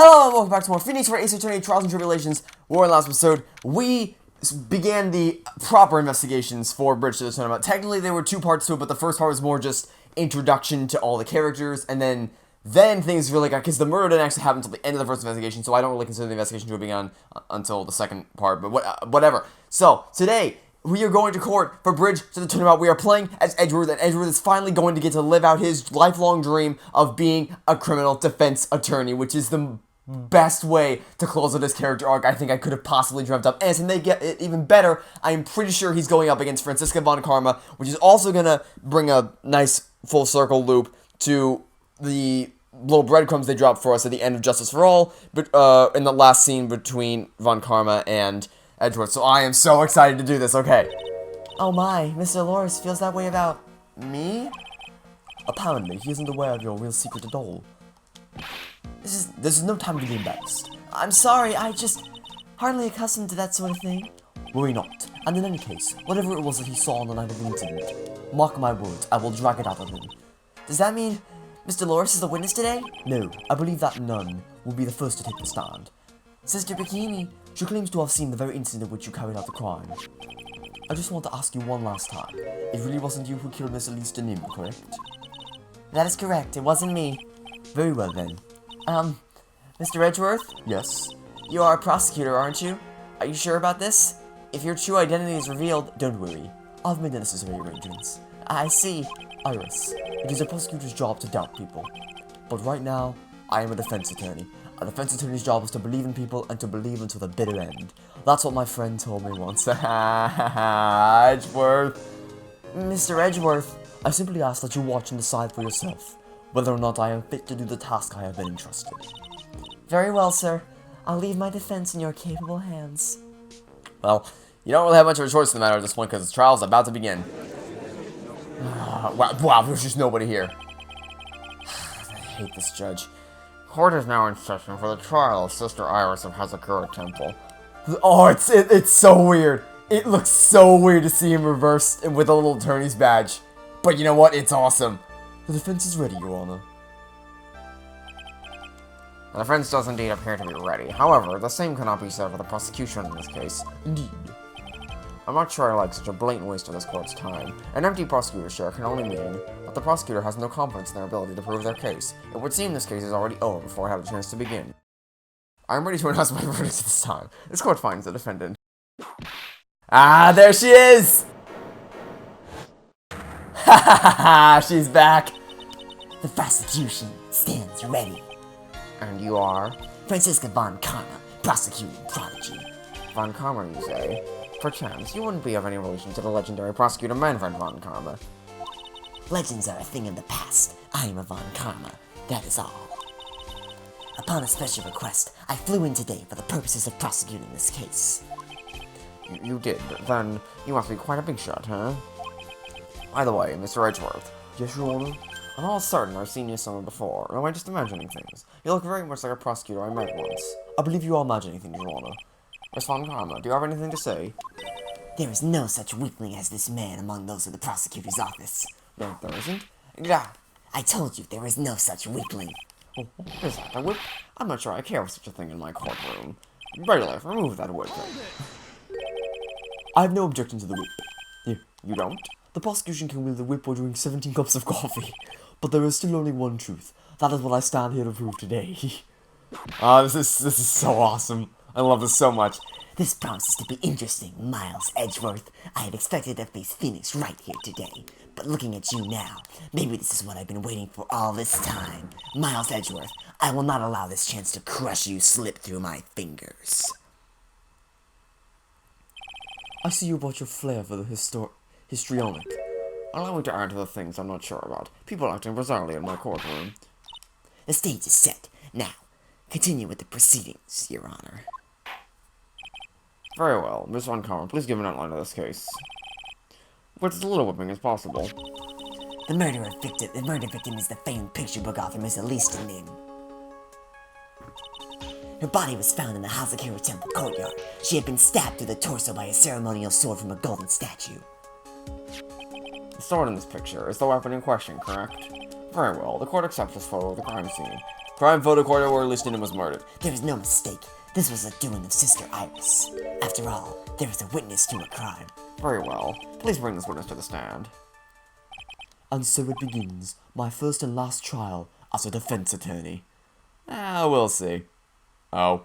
Hello and welcome back to more Phoenix Wright, Attorney Trials and Tribulations. War in the last episode, we began the proper investigations for Bridge to the Turnabout. Technically, there were two parts to it, but the first part was more just introduction to all the characters, and then things really got, because the murder didn't actually happen until the end of the first investigation, so I don't really consider the investigation to have begun until the second part, but whatever. So, today, we are going to court for Bridge to the Turnabout. We are playing as Edgeworth, and Edgeworth is finally going to get to live out his lifelong dream of being a criminal defense attorney, which is the best way to close out this character arc I think I could have possibly dreamt up. And to make it even better, I'm pretty sure he's going up against Franziska von Karma, which is also going to bring a nice full circle loop to the little breadcrumbs they dropped for us at the end of Justice for All, but in the last scene between von Karma and Edgeworth. So I am so excited to do this. Okay. Oh my, Mr. Loris feels that way about me? Apparently, he isn't aware of your real secret at all. This is no time to be embarrassed. I'm sorry, I just hardly accustomed to that sort of thing. Worry not. And in any case, whatever it was that he saw on the night of the incident, mark my words, I will drag it out of him. Does that mean Mr. Loris is the witness today? No, I believe that none will be the first to take the stand. Sister Bikini, she claims to have seen the very instant in which you carried out the crime. I just want to ask you one last time. It really wasn't you who killed Miss Elise Denim, correct? That is correct, it wasn't me. Very well then. Mr. Edgeworth? Yes? You are a prosecutor, aren't you? Are you sure about this? If your true identity is revealed, don't worry. I've made the necessary arrangements. I see. Iris, it is a prosecutor's job to doubt people. But right now, I am a defense attorney. A defense attorney's job is to believe in people and to believe until the bitter end. That's what my friend told me once. Edgeworth. Mr. Edgeworth, I simply ask that you watch and decide for yourself whether or not I am fit to do the task I have been entrusted. Very well, sir. I'll leave my defense in your capable hands. Well, you don't really have much of a choice in the matter at this point because the trial's about to begin. Wow, there's just nobody here. I hate this judge. Court is now in session for the trial of Sister Iris of Hazakura Temple. Oh, it's so weird. It looks so weird to see him reversed with a little attorney's badge. But you know what? It's awesome. The defense is ready, Your Honor. The defense does indeed appear to be ready. However, the same cannot be said for the prosecution in this case. Indeed. I'm not sure I like such a blatant waste of this court's time. An empty prosecutor's chair can only mean that the prosecutor has no confidence in their ability to prove their case. It would seem this case is already over before I have a chance to begin. I'm ready to announce my verdict this time. This court finds the defendant. Ah, there she is! Ha ha ha ha! She's back! The prosecution stands ready. And you are? Franziska von Karma, prosecuting prodigy. Von Karma, you say? Perchance, you wouldn't be of any relation to the legendary prosecutor Manfred von Karma. Legends are a thing of the past. I am a von Karma. That is all. Upon a special request, I flew in today for the purposes of prosecuting this case. You did? Then you must be quite a big shot, huh? By the way, Mr. Edgeworth. Yes, Your Honor? I'm all certain I've seen you somewhere before, or am I just imagining things? You look very much like a prosecutor I met once. I believe you are imagining things, Your Honor. Miss von Karma, do you have anything to say? There is no such weakling as this man among those of the prosecutor's office. No, there isn't? Yeah. I told you there is no such weakling. Oh, what is that, a whip? I'm not sure I care for such a thing in my courtroom. Bailiff, remove that whip. I have no objection to the whip. You don't? The prosecution can wield the whip while drinking 17 cups of coffee. But there is still only one truth. That is what I stand here to prove today. This is so awesome. I love this so much. This promises to be interesting, Miles Edgeworth. I had expected to face Phoenix Wright here today. But looking at you now, maybe this is what I've been waiting for all this time. Miles Edgeworth, I will not allow this chance to crush you slip through my fingers. I see you brought your flair for the histrionic. Allow me to add to the things I'm not sure about. People acting bizarrely in my courtroom. The stage is set. Now, continue with the proceedings, Your Honor. Very well. Miss von Karma, please give an outline of this case. With as little whipping as possible. The murder victim is the famed picture book author Miss Elise Denim. Her body was found in the Hazakura Temple courtyard. She had been stabbed through the torso by a ceremonial sword from a golden statue. The sword in this picture is the weapon in question, correct? Very well, the court accepts this photo of the crime scene. Crime photo quarter where Lucinda was murdered. There was no mistake. This was the doing of Sister Iris. After all, there was a witness to a crime. Very well. Please bring this witness to the stand. And so it begins, my first and last trial as a defense attorney. We'll see. Oh.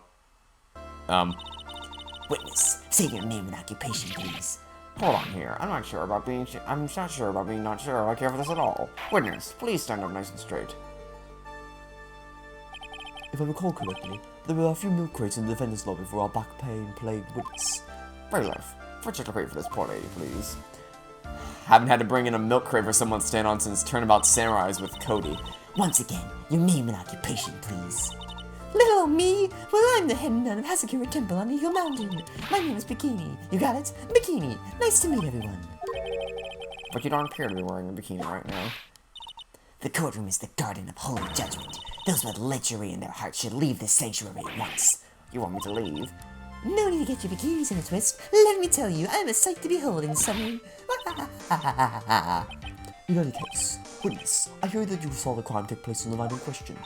Witness, say your name and occupation, please. Hold on here. I'm not sure about being not sure. I care for this at all. Witness, please stand up nice and straight. If I recall correctly, there were a few milk crates in the defendant's lobby for our back pain plagued witness. Bailiff, fetch a crate for this poor lady, please. Haven't had to bring in a milk crate for someone to stand on since Turnabout Samurais with Cody. Once again, your name and occupation, please. Little old me? Well, I'm the head nun of Hasakura Temple on Eagle Mountain. My name is Bikini. You got it? Bikini. Nice to meet everyone. But you don't appear to be wearing a bikini right now. The courtroom is the garden of holy judgment. Those with lechery in their hearts should leave this sanctuary at once. You want me to leave? No need to get your bikinis in a twist. Let me tell you, I'm a sight to behold in summer. In any case, witness, I hear that you saw the crime take place on the night in question.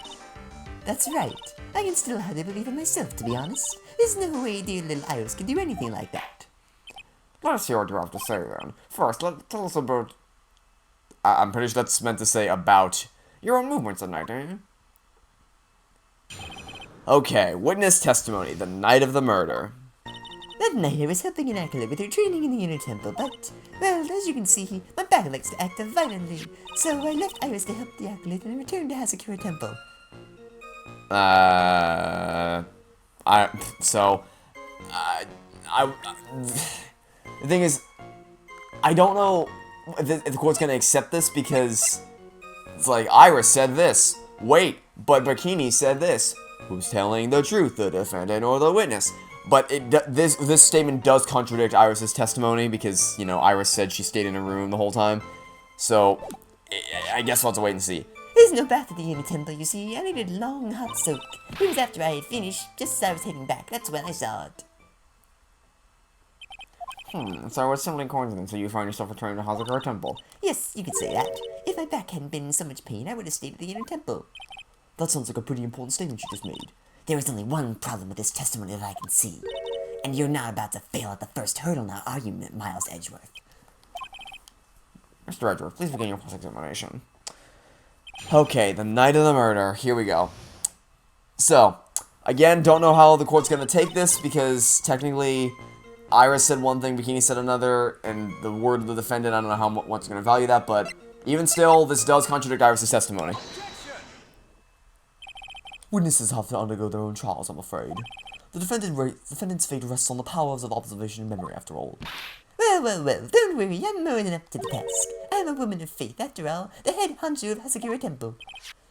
That's right. I can still hardly believe it myself, to be honest. There's no way dear little Iris could do anything like that. Let us hear what you have to say, then. First, tell us about... I'm pretty sure that's meant to say about your own movements at night, eh? Okay, witness testimony, the night of the murder. That night I was helping an acolyte with her training in the inner temple, but, well, as you can see, my back likes to act violently, so I left Iris to help the acolyte and returned to Hasakura Temple. The thing is, I don't know if the court's gonna accept this because it's like, Iris said this. Wait, but Bikini said this. Who's telling the truth, the defendant or the witness? But this statement does contradict Iris's testimony because, you know, Iris said she stayed in a room the whole time. So, I guess we'll have to wait and see. There's no bath at the inner temple, you see. I needed a long, hot soak. It was after I had finished, just as I was heading back. That's when I saw it. So it was simply a coincidence that you find yourself returning to Hasakura Temple. Yes, you could say that. If my back hadn't been in so much pain, I would have stayed at the inner temple. That sounds like a pretty important statement you just made. There is only one problem with this testimony that I can see. And you're not about to fail at the first hurdle now, are you, Miles Edgeworth? Mr. Edgeworth, please begin your cross-examination. Okay, the night of the murder. Here we go. So, again, don't know how the court's gonna take this, because technically, Iris said one thing, Bikini said another, and the word of the defendant, I don't know how much gonna value that, but even still, this does contradict Iris' testimony. Witnesses have to undergo their own trials, I'm afraid. The defendant's fate rests on the powers of observation and memory, after all. Well, don't worry, I'm more than up to the task. I'm a woman of faith, after all, the head honcho of Hasakura Temple.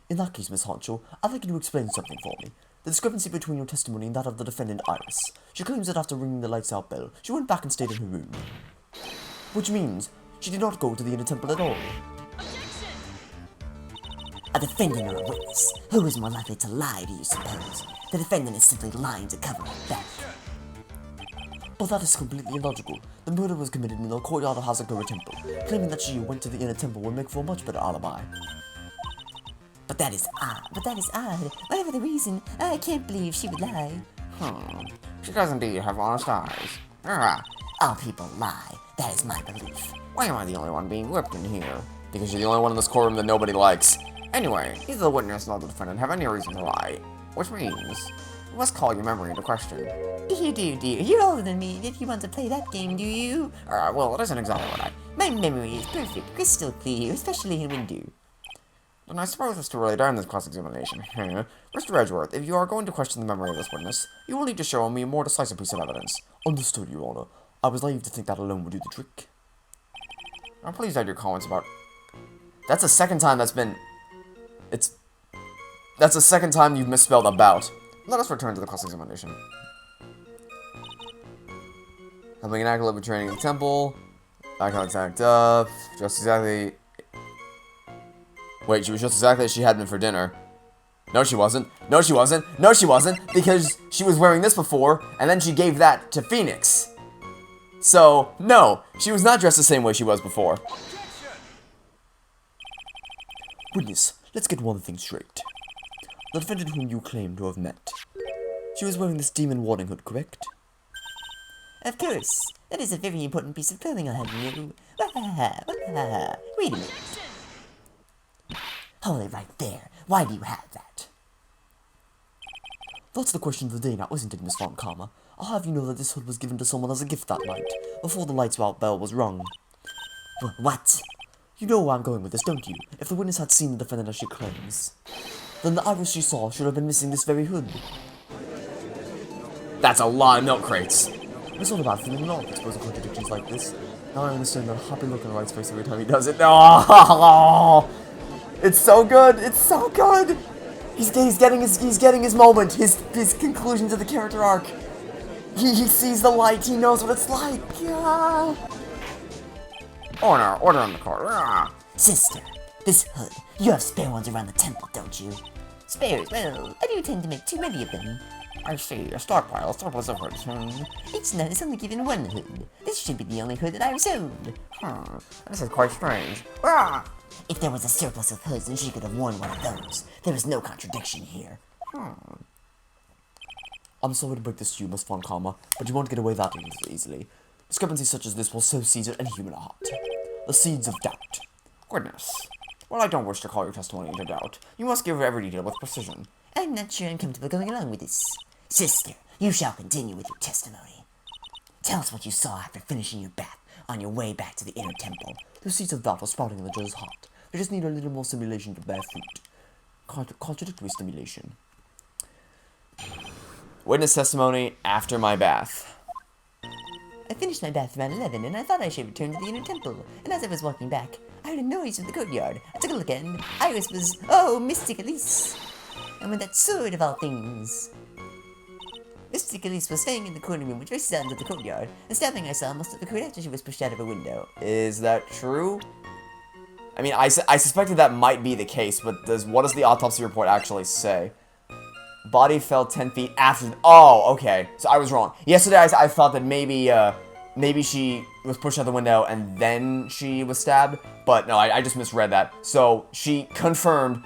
In that case, Miss Honcho, I'd like you to explain something for me. The discrepancy between your testimony and that of the defendant, Iris. She claims that after ringing the lights out bell, she went back and stayed in her room. Which means, she did not go to the inner temple at all. A defendant or a witness? Who is more likely to lie, do you suppose? The defendant is simply lying to cover her back. But that is completely illogical. The murder was committed in the courtyard of Hasakura Temple. Claiming that she went to the inner temple would make for a much better alibi. But that is odd. Whatever the reason, I can't believe she would lie. She does indeed have honest eyes. All people lie. That is my belief. Why am I the only one being whipped in here? Because you're the only one in this courtroom that nobody likes. Anyway, neither the witness nor the defendant have any reason to lie. Which means, you must call your memory into question. Dear, you're older than me. If you want to play that game, do you? Well, it isn't exactly what My memory is perfect, crystal clear, especially in winter. Then I suppose it's too early to end this cross-examination. Mr. Edgeworth, if you are going to question the memory of this witness, you will need to show me a more decisive piece of evidence. Understood, Your Honor. I was naive to think that alone would do the trick. I'm pleased to have your comments about... That's the second time that's been... That's the second time you've misspelled about. Let us return to the cross-examination. Helping an acolyte with training in the temple. Acolyte's act up. Just exactly... Wait, she was just exactly as she had been for dinner. No, she wasn't. No, she wasn't. No, she wasn't. Because she was wearing this before, and then she gave that to Phoenix. So, no. She was not dressed the same way she was before. Witness, let's get one thing straight. the defendant whom you claim to have met. She was wearing this demon warding hood, correct? Of course. That is a very important piece of clothing I have on you. Wait a minute. Hold it right there. Why do you have that? That's the question of the day now, isn't it, Miss Von Karma? I'll have you know that this hood was given to someone as a gift that night, before the lights out bell was rung. What? You know where I'm going with this, don't you? If the witness had seen the defendant as she claims, then the iris she saw should have been missing this very hood. That's a lot of milk crates. It's not a bad thing at all, exposing contradictions like this. Now I understand that happy look on Wright's face every time he does it. Oh, it's so good. It's so good. He's getting his moment. His conclusion to the character arc. He sees the light. He knows what it's like. Yeah. Order on the court. Yeah. Sister, this hood. You have spare ones around the temple, don't you? Spares? Well, I do tend to make too many of them. I see. A stockpile. Surplus of hoods. Each nut is only given one hood. This should be the only hood that I have owned. This is quite strange. If there was a surplus of hoods, then she could have worn one of those. There is no contradiction here. I'm sorry to break this to you, Miss Von Karma, but you won't get away that easily. Discrepancies such as this will sow seeds of any human heart. The seeds of doubt. Goodness. Well, I don't wish to call your testimony into doubt. You must give every detail with precision. I'm not sure I'm comfortable going along with this. Sister, you shall continue with your testimony. Tell us what you saw after finishing your bath on your way back to the inner temple. The seeds of doubt are sprouting in the judge's heart. They just need a little more stimulation to bear fruit. Contradictory stimulation. Witness testimony after my bath. I finished my bath around 11, and I thought I should return to the inner temple. And as I was walking back, I heard a noise from the courtyard. I took a look, and Iris was, Mystic Elise. And with that sword of all things. Mystic Elise was staying in the corner room which faces out into the courtyard, and stabbing I saw must have occurred after she was pushed out of a window. Is that true? I mean, I suspected that might be the case, but what does the autopsy report actually say? Body fell 10 feet after... Oh, okay. So I was wrong. Yesterday I thought that maybe she was pushed out the window and then she was stabbed, but no, I just misread that. So she confirmed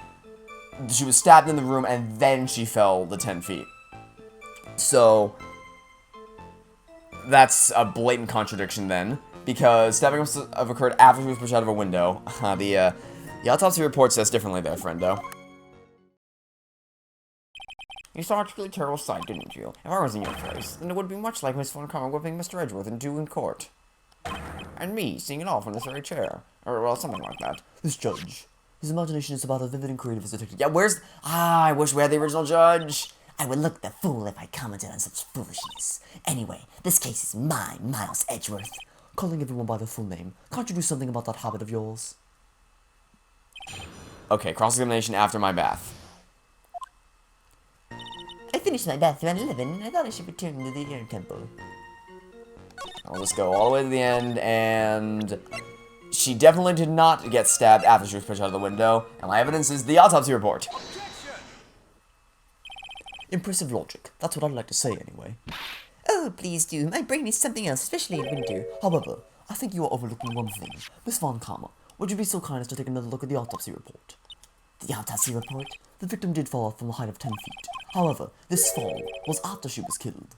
she was stabbed in the room and then she fell the 10 feet. So that's a blatant contradiction then, because stabbing must have occurred after she was pushed out of a window. The autopsy report says differently there, friendo. You saw a truly terrible sight, didn't you? If I was in your place, then it would be much like Miss Von Karma whipping Mr. Edgeworth in court. And me seeing it all from this very chair. Or, well, something like that. This judge. His imagination is about as vivid and creative as a detective. Yeah, where's... I wish we had the original judge. I would look the fool if I commented on such foolishness. Anyway, this case is mine, Miles Edgeworth. Calling everyone by their full name. Can't you do something about that habit of yours? Okay, cross-examination after my bath. I finished my bath around 11, and I thought I should return to the inner temple. I'll just go all the way to the end, and... She definitely did not get stabbed after she was pushed out of the window, and my evidence is the autopsy report. Impressive logic. That's what I'd like to say, anyway. Oh, please do. My brain is something else, especially in winter. However, I think you are overlooking one thing. Miss Von Karma, would you be so kind as to take another look at the autopsy report? The autopsy report? The victim did fall from a height of 10 feet. However, this fall was after she was killed.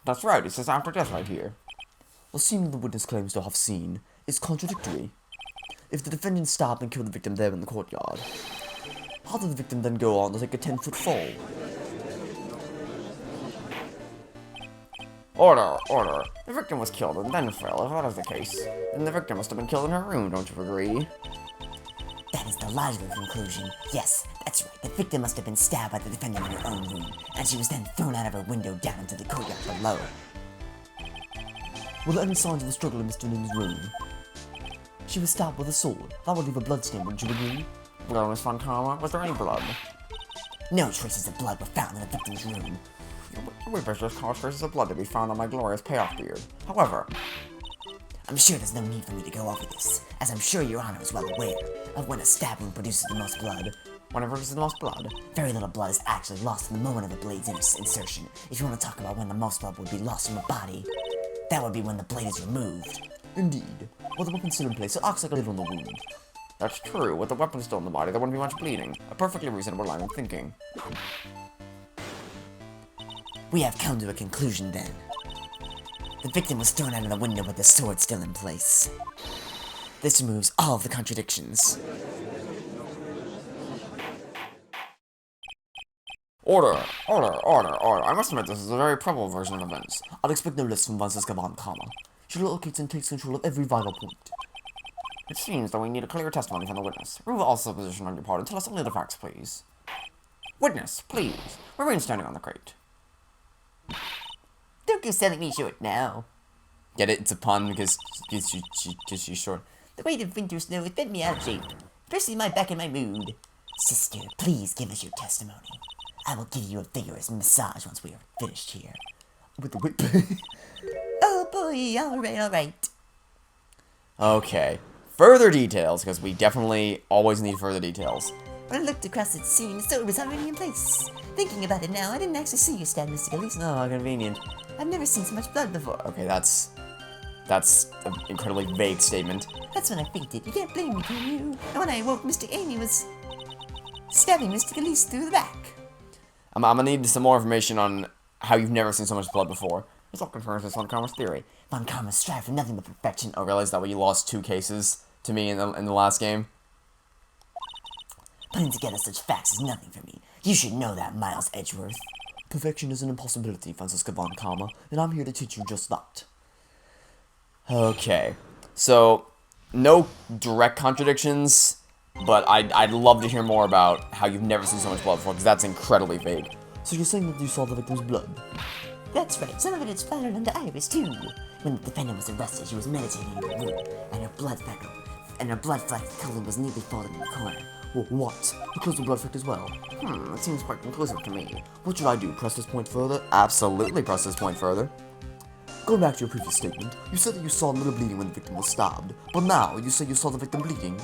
That's right, it says after death right here. The scene the witness claims to have seen is contradictory. If the defendant stabbed and killed the victim there in the courtyard, how did the victim then go on to take a 10-foot fall? Order. The victim was killed and then fell. If that is the case, then the victim must have been killed in her room, don't you agree? That is the logical conclusion. Yes, that's right. The victim must have been stabbed by the defendant in her own room, and she was then thrown out of her window down into the courtyard below. Were there any signs of the struggle in Mr. Lin's room? She was stabbed with a sword. That would leave a bloodstain, wouldn't you agree? Well, Miss Von Karma, was there any blood? No traces of blood were found in the victim's room. We just caused traces of blood to be found on my glorious payoff beard. However, I'm sure there's no need for me to go over this, as I'm sure Your Honor is well aware of when a stab wound produces the most blood. When it produces the most blood? Very little blood is actually lost in the moment of the blade's insertion. If you want to talk about when the most blood would be lost from a body, that would be when the blade is removed. Indeed. Well, the weapon's still in place, so it acts like a lid on the wound. That's true. With the weapon still in the body, there wouldn't be much bleeding. A perfectly reasonable line of thinking. We have come to a conclusion then. The victim was thrown out of the window with the sword still in place. This removes all of the contradictions. Order! I must admit this is a very probable version of events. I'd expect no less from Franziska von Karma. She locates and takes control of every vital point. It seems that we need a clear testimony from the witness. Remove all supposition on your part and tell us only the facts, please. Witness, please. Remain standing on the crate. Don't go selling me short now. Get it? It's a pun because she's short. The weight of winter snow has bent me out of shape, especially my back and my mood. Sister, please give us your testimony. I will give you a vigorous massage once we are finished here. With the whip. Oh boy, alright. Okay. Further details, because we definitely always need further details. When I looked across the scene, the sword was already in place. Thinking about it now, I didn't actually see you stab Mr. Elise. Oh, convenient. I've never seen so much blood before. Okay, that's an incredibly vague statement. That's when I fainted. You can't blame me, can you? And when I awoke, Mr. Amy was stabbing Mr. Elise through the back. I'm gonna need some more information on how you've never seen so much blood before. This all confirms Miss Von Karma's theory. Von Karma strive for nothing but perfection. Oh, realize that way you lost 2 cases to me in the last game. Putting together such facts is nothing for me. You should know that, Miles Edgeworth. Perfection is an impossibility, Franziska von Karma, and I'm here to teach you just that. Okay, so no direct contradictions, but I'd love to hear more about how you've never seen so much blood before, because that's incredibly vague. So you're saying that you saw the victim's blood? That's right, some of it is splattered onto Iris, too. When the defendant was arrested, she was meditating in the room, and her blood flecked clothing was neatly folded in the corner. What? The clothes were blood flecked as well? That seems quite conclusive to me. What should I do, press this point further? Absolutely press this point further. Going back to your previous statement, you said that you saw a little bleeding when the victim was stabbed, but now you say you saw the victim bleeding.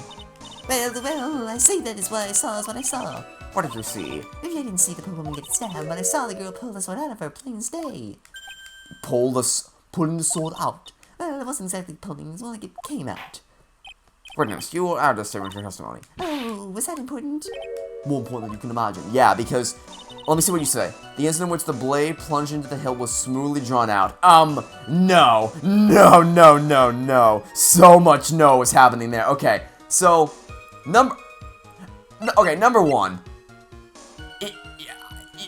Well, I say that is what I saw is what I saw. What did you see? Maybe I didn't see the poor woman get stabbed, but I saw the girl pull the sword out of her, plain as day. Pulling the sword out? Well, it wasn't exactly pulling, it was more like it came out. Witness, you will add this statement to your testimony. Oh, was that important? More important than you can imagine. Yeah, because, let me see what you say. The incident in which the blade plunged into the hilt was smoothly drawn out. No. So much no is happening there. Okay, so, number one.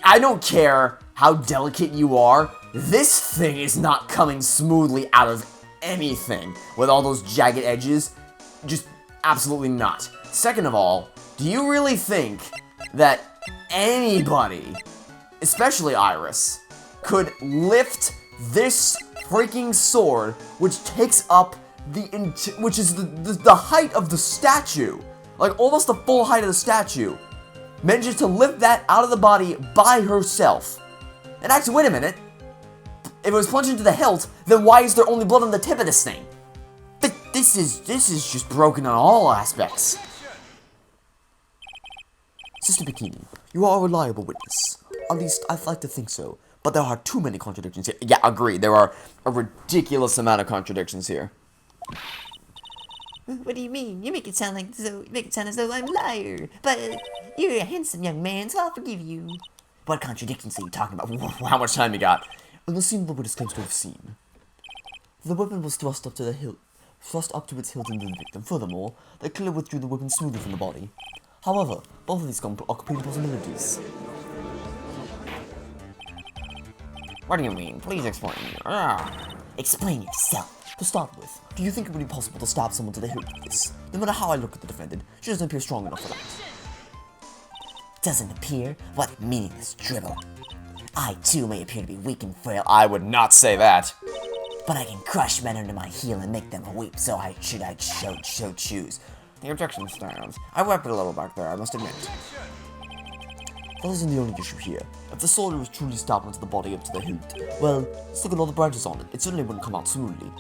I don't care how delicate you are. This thing is not coming smoothly out of anything with all those jagged edges. Just absolutely not. Second of all, do you really think that anybody, especially Iris, could lift this freaking sword, which takes up which is the height of the statue, like almost the full height of the statue, manages to lift that out of the body by herself? And actually, wait a minute. If it was plunged into the hilt, then why is there only blood on the tip of this thing? This is just broken on all aspects. Sister Bikini, you are a reliable witness. At least, I'd like to think so. But there are too many contradictions here. Yeah, agree. There are a ridiculous amount of contradictions here. What do you mean? You make it sound as though I'm a liar. But you're a handsome young man, so I'll forgive you. What contradictions are you talking about? How much time you got? In the scene the witness claims to have seen, the weapon was thrust up to its hilt into the victim. Furthermore, they clearly withdrew the weapon smoothly from the body. However, both of these are complete possibilities. What do you mean? Please explain. Explain yourself. To start with, do you think it would be possible to stab someone to the hilt with this? No matter how I look at the defendant, she doesn't appear strong enough for that. Doesn't appear? What meaningless dribble. I too may appear to be weak and frail. I would not say that. But I can crush men under my heel and make them weep, so I should choose. The objection stands. I wept a little back there, I must admit. That isn't the only issue here. If the sword was truly stabbed into the body up to the hilt, well, let's look at all the branches on it. It certainly wouldn't come out smoothly.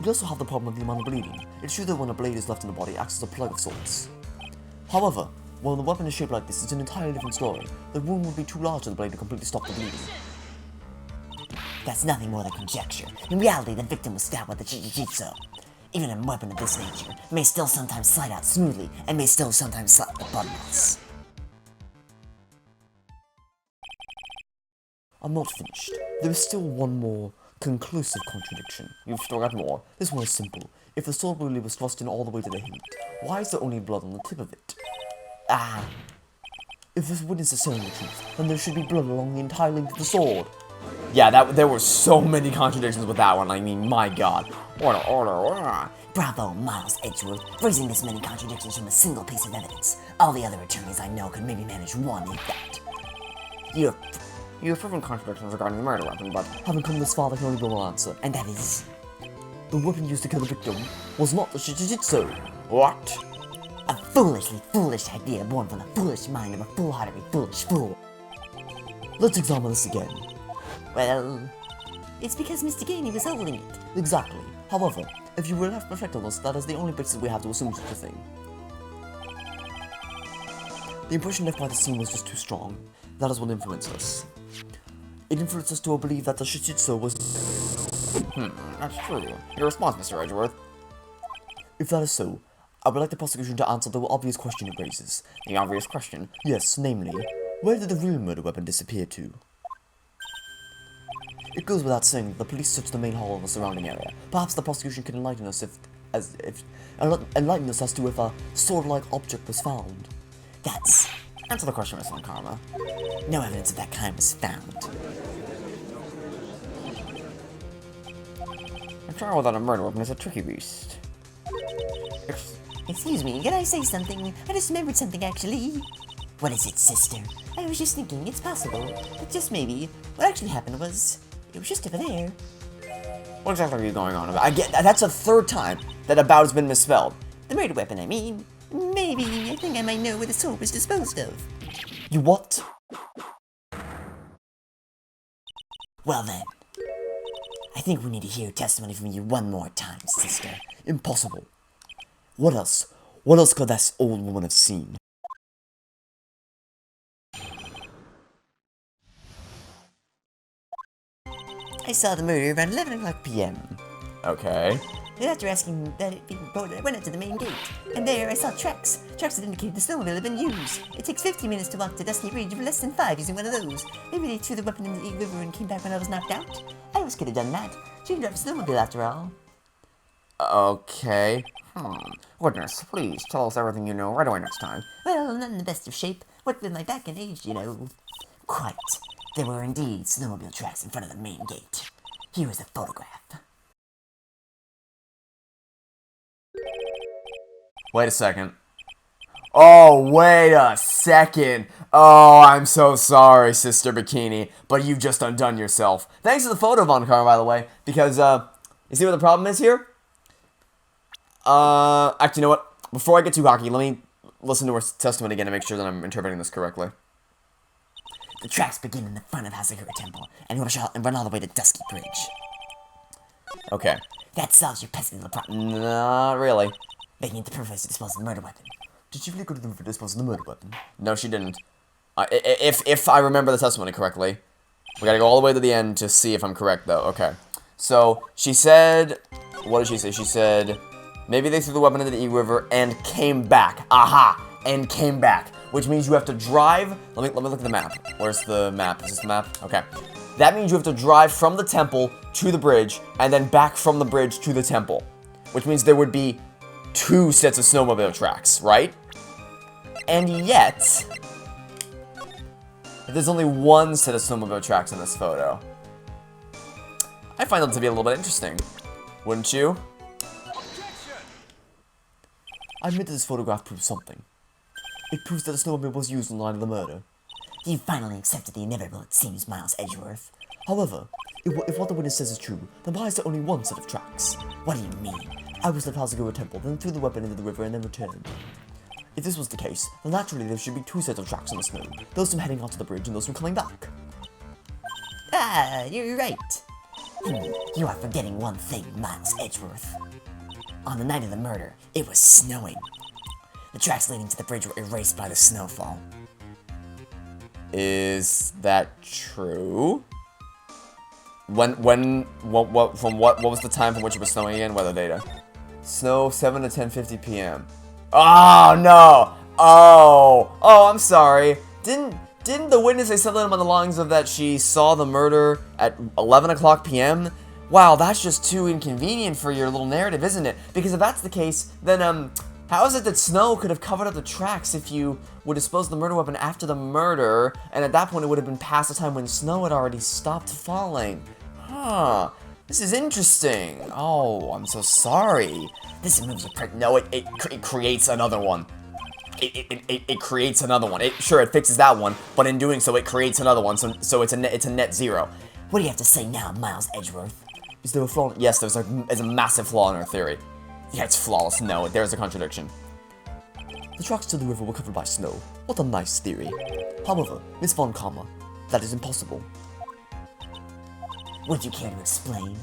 We also have the problem of the amount of bleeding. It's true that when a blade is left in the body, it acts as a plug of sorts. However, when the weapon is shaped like this, it's an entirely different story. The wound would be too large for the blade to completely stop the bleeding. That's nothing more than conjecture. In reality, the victim was stabbed with a jitsu. Even a weapon of this nature may still sometimes slide out smoothly, and may still sometimes slide the bottomless. I'm not finished. There is still one more conclusive contradiction. You've still got more. This one is simple. If the sword really was thrust in all the way to the hilt, why is there only blood on the tip of it? If this witness is saying the truth, then there should be blood along the entire length of the sword. Yeah, there were so many contradictions with that one. I mean, my god. Order. Bravo, Miles Edgeworth, raising this many contradictions from a single piece of evidence. All the other attorneys I know could maybe manage one, if that. You have proven contradictions regarding the murder weapon, but having come this far, there can only be one answer. And that is... the weapon used to kill the victim was not the Shijitsu. What? A foolish idea born from the foolish mind of a foolhardy, foolish fool. Let's examine this again. Well, it's because Mr. Gainey was holding it. Exactly. However, if you were left reflecting on us, that is the only basis we have to assume such a thing. The impression left by the scene was just too strong. That is what influenced us. It influenced us to believe that the Shijitsu was... that's true. Your response, Mr. Edgeworth. If that is so, I would like the prosecution to answer the obvious question it raises. The obvious question? Yes, namely, where did the real murder weapon disappear to? It goes without saying that the police searched the main hall and the surrounding area. Perhaps the prosecution can enlighten us enlighten us as to if a sword-like object was found. That's... Answer the question, Miss Von Karma. No evidence of that kind was found. A trial without a murder weapon is a tricky beast. Excuse me, can I say something? I just remembered something, actually. What is it, sister? I was just thinking, it's possible, but just maybe, what actually happened was, it was just over there. What exactly are you going on about? I get that. That's the third time that about has been misspelled. The murder weapon, I mean. Maybe, I think I might know where the sword was disposed of. You what? Well then, I think we need to hear testimony from you one more time, sister. Impossible. What else? What else could that old woman have seen? I saw the murder around 11 o'clock p.m. Okay. And after asking that it be reported, I went up to the main gate, and there I saw tracks. Tracks that indicated the snowmobile had been used. It takes 15 minutes to walk to Dusty Ridge for less than 5 using one of those. Maybe they threw the weapon in the river and came back when I was knocked out. I always could have done that. She can drive a snowmobile after all. Okay. Goodness, please tell us everything you know right away next time. Well, not in the best of shape. What with my back and age, you know. Quite. There were indeed snowmobile tracks in front of the main gate. Here is a photograph. Wait a second. Oh, wait a second. Oh, I'm so sorry, Sister Bikini, but you've just undone yourself. Thanks for the photo, Von Karma, by the way, because, you see what the problem is here? Actually, you know what? Before I get too cocky, let me listen to her testimony again to make sure that I'm interpreting this correctly. The tracks begin in the front of Hazakura Temple and run all the way to Dusky Bridge. Okay. That solves your pesky little problem. Not really. They need the professor to dispose of the murder weapon. Did she really go to them for disposing of the murder weapon? No, she didn't. If I remember the testimony correctly. We gotta go all the way to the end to see if I'm correct, though. Okay. So, she said... What did she say? She said... Maybe they threw the weapon into the E-River and came back. Aha! And came back. Which means you have to drive... Let me look at the map. Where's the map? Is this the map? Okay. That means you have to drive from the temple to the bridge, and then back from the bridge to the temple. Which means there would be 2 sets of snowmobile tracks, right? And yet... there's only 1 set of snowmobile tracks in this photo. I find them to be a little bit interesting. Wouldn't you? I admit that this photograph proves something. It proves that a snowmobile was used in the line of the murder. You finally accepted the inevitable, it seems, Miles Edgeworth. However, if what the witness says is true, then why is there only 1 set of tracks? What do you mean? I was at Hazakura Temple, then threw the weapon into the river and then returned. If this was the case, then naturally there should be 2 sets of tracks on the snow. Those from heading onto the bridge and those from coming back. Ah, you're right. You are forgetting one thing, Miles Edgeworth. On the night of the murder, it was snowing. The tracks leading to the bridge were erased by the snowfall. Is that true? What was the time from which it was snowing again? Weather data. Snow 7 to 10:50 p.m. Oh no! Oh, I'm sorry. Didn't the witness say something on the lines of that she saw the murder at 11 o'clock p.m.? Wow, that's just too inconvenient for your little narrative, isn't it? Because if that's the case, then how is it that Snow could have covered up the tracks if you would dispose of the murder weapon after the murder, and at that point it would have been past the time when Snow had already stopped falling? Huh. This is interesting. Oh, I'm so sorry. This removes a prick. No, it creates another one. It creates another one. Sure, it fixes that one, but in doing so, it creates another one. So it's a net zero. What do you have to say now, Miles Edgeworth? Is there a flaw? Yes, there's a massive flaw in our theory. Yeah, it's flawless. No, there's a contradiction. The tracks to the river were covered by snow. What a nice theory. However, Miss von Karma, that is impossible. Would you care to explain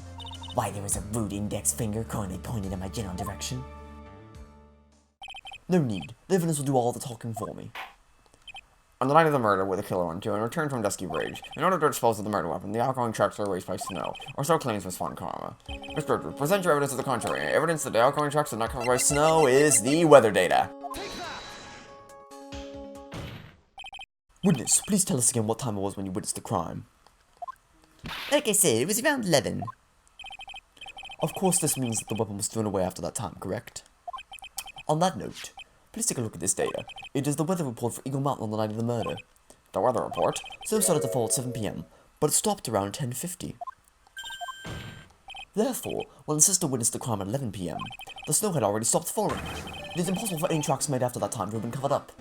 why there was a rude index finger currently pointed in my general direction? No need. The evidence will do all the talking for me. On the night of the murder, where the killer went to and returned from Dusky Bridge, in order to dispose of the murder weapon, the outgoing tracks were erased by snow, or so claims Miss von Karma. Mr. Edgeworth, present your evidence to the contrary. Evidence that the outgoing tracks are not covered by snow is the weather data. Witness, please tell us again what time it was when you witnessed the crime. Like I said, it was around 11. Of course, this means that the weapon was thrown away after that time, correct? On that note, please take a look at this data. It is the weather report for Eagle Mountain on the night of the murder. The weather report? Snow started to fall at 7 p.m., but it stopped around 10:50. Therefore, when the sister witnessed the crime at 11 p.m., the snow had already stopped falling. It is impossible for any tracks made after that time to have been covered up.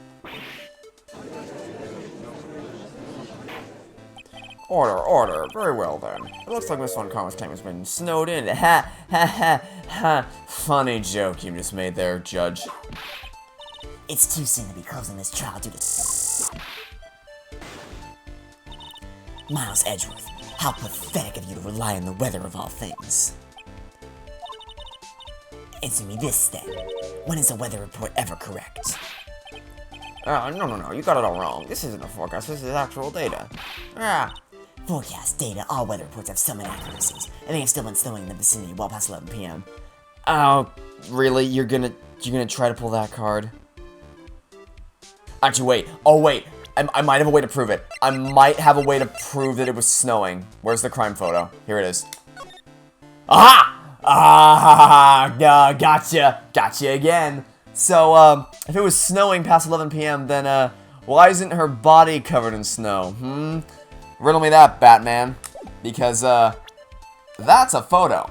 Order. Very well then. It looks like Miss von Karma's claim has been snowed in. Ha ha ha. Funny joke you just made there, Judge. It's too soon to be closing this trial due to... Miles Edgeworth, how pathetic of you to rely on the weather of all things. Answer me this then. When is a weather report ever correct? No. You got it all wrong. This isn't a forecast. This is actual data. Forecast data, all weather reports have some inaccuracies. It may have still been snowing in the vicinity well past 11 p.m. Oh, really? You're gonna try to pull that card? Actually, wait. Oh, wait. I might have a way to prove it. I might have a way to prove that it was snowing. Where's the crime photo? Here it is. Aha! Gotcha again. So, if it was snowing past 11 p.m., then, why isn't her body covered in snow? Riddle me that, Batman. Because, that's a photo.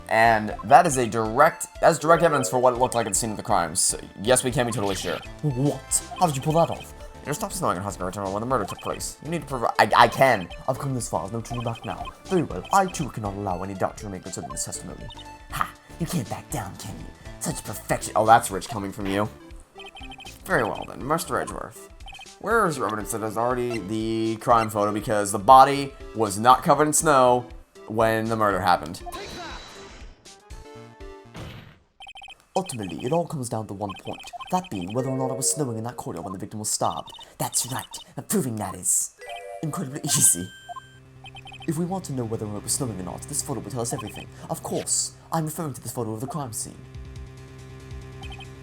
And that is direct evidence for what it looked like at the scene of the crime. So, yes, we can be totally sure. What? How did you pull that off? It stopped snowing in Hospital Terminal when the murder took place. You need to provide... I can. I've come this far. There's no turning back now. Very well. I, too, cannot allow any doubt to remain concerning this testimony. Ha! You can't back down, can you? Such perfection. Oh, that's rich coming from you. Very well, then. Mr. Edgeworth. Where is your evidence that is already the crime photo because the body was not covered in snow when the murder happened? Ultimately, it all comes down to one point, that being whether or not it was snowing in that corridor when the victim was stabbed. That's right, and proving that is incredibly easy. If we want to know whether or not it was snowing or not, this photo will tell us everything. Of course, I'm referring to this photo of the crime scene.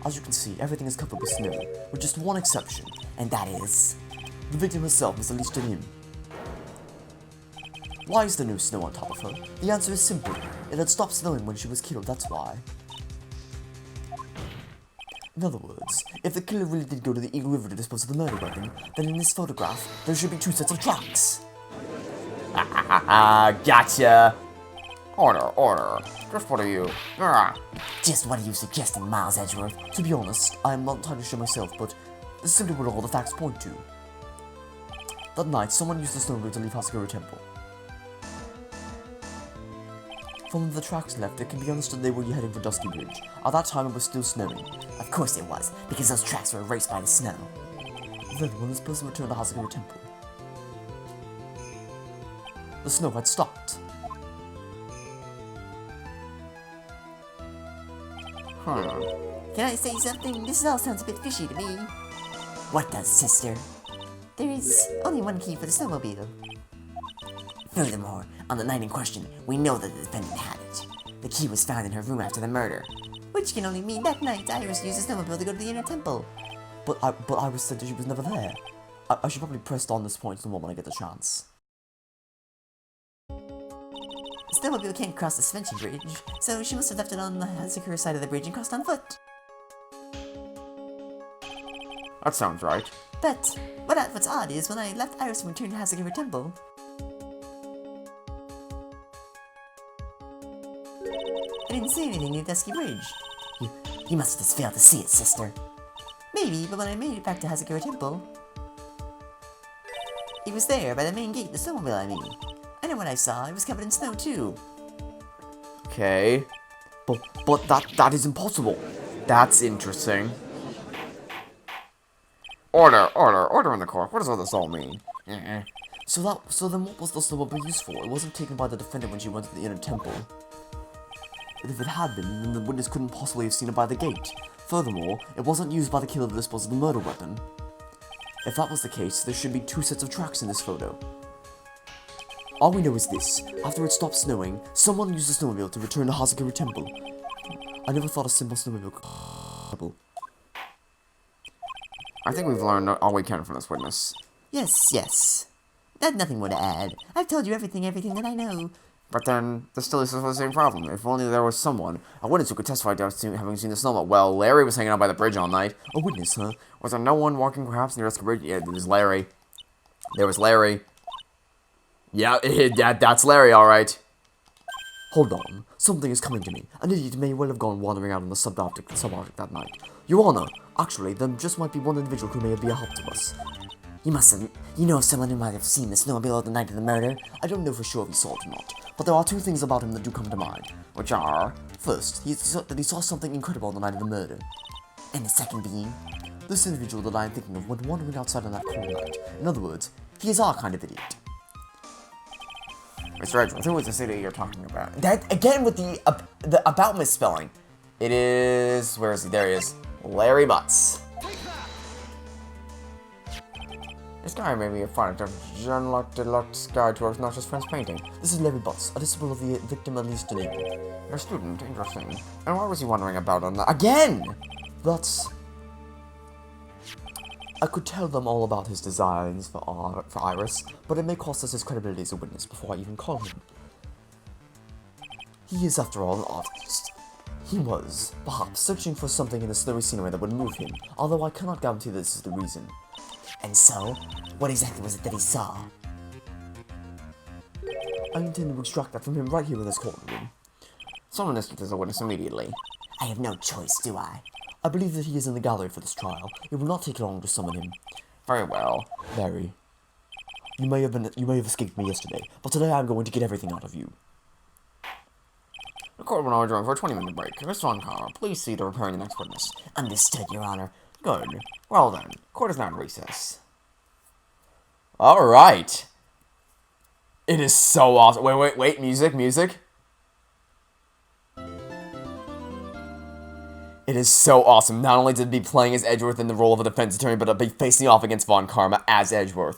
As you can see, everything is covered with snow, with just one exception, and that is the victim herself, Miss Elise Janin. Why is there no snow on top of her? The answer is simple. It had stopped snowing when she was killed, that's why. In other words, if the killer really did go to the Eagle River to dispose of the murder weapon, then in this photograph, there should be two sets of tracks. Gotcha. Order. Just what are you? Just what are you suggesting, Miles Edgeworth? To be honest, I am not entirely sure myself, but this is simply what all the facts point to. That night, someone used the snowmobile to leave Haskura Temple. From the tracks left, it can be understood they were heading for Dusky Bridge. At that time, it was still snowing. Of course it was, because those tracks were erased by the snow. Then, when this person returned to Haskura Temple, the snow had stopped. Can I say something? This all sounds a bit fishy to me. What does, sister? There is only one key for the snowmobile. Furthermore, on the night in question, we know that the defendant had it. The key was found in her room after the murder. Which which can only mean that night Iris used the snowmobile to go to the inner temple. But Iris said that she was never there. I should probably press on this point some more when I get the chance. The snowmobile can't cross the suspension bridge, so she must have left it on the Hazakura side of the bridge and crossed on foot. That sounds right. But what's odd is when I left Iris and returned to Hazakura Temple, I didn't see anything near Dusky Bridge. You must have just failed to see it, sister. Maybe, but when I made it back to Hazakura Temple, it was there by the main gate, the snowmobile I mean. And then when I saw, it was covered in snow too. Okay. But that is impossible. That's interesting. Order in the court. What does all this all mean? So then what was the snowmobile used for? It wasn't taken by the defendant when she went to the inner temple. And if it had been, then the witness couldn't possibly have seen it by the gate. Furthermore, it wasn't used by the killer to dispose of the murder weapon. If that was the case, there should be 2 sets of tracks in this photo. All we know is this: after it stopped snowing, someone used the snowmobile to return to Hazakura Temple. I never thought a simple snowmobile could... I think we've learned all we can from this witness. Yes. I've nothing more to add. I've told you everything that I know. But then, there still is the same problem. If only there was someone, a witness who could testify to having seen the snowmobile. Well, Larry was hanging out by the bridge all night. A witness, huh? Was there no one walking perhaps near the bridge? Yeah, there was Larry. Yeah, that's Larry, alright. Hold on. Something is coming to me. An idiot may well have gone wandering out on the subarctic that night. Your Honor, actually, there just might be one individual who may be a help to us. You know of someone who might have seen the snowmobile the night of the murder? I don't know for sure if he saw it or not, but there are 2 things about him that do come to mind, which are, first, that he saw something incredible on the night of the murder. And the second being? This individual that I am thinking of went wandering outside on that cool night. In other words, he is our kind of idiot. Mr. Edgeworth, who was the city you're talking about? That, again, with the about misspelling. It is... where is he? There he is. Larry Butts. This guy may be a product of John Deluxe Guide to not just French painting. This is Larry Butts, a disciple of the victim at least enabled. Your student, interesting. And why was he wandering about on that? Again! Butts. I could tell them all about his designs for Iris, but it may cost us his credibility as a witness before I even call him. He is, after all, an artist. He was, perhaps, searching for something in the snowy scenery that would move him, although I cannot guarantee this is the reason. And so, what exactly was it that he saw? I intend to extract that from him right here in this courtroom. Summon this as a witness immediately. I have no choice, do I? I believe that he is in the gallery for this trial. It will not take long to summon him. Very well. Larry. You may have escaped me yesterday, but today I'm going to get everything out of you. The court will now adjourn for a 20-minute break. Mr. Von Karma, please see to preparing the next witness. Understood, Your Honor. Good. Well then, court is now in recess. Alright. It is so awesome. Wait, music. It is so awesome. Not only to be playing as Edgeworth in the role of a defense attorney, but to be facing off against Von Karma as Edgeworth.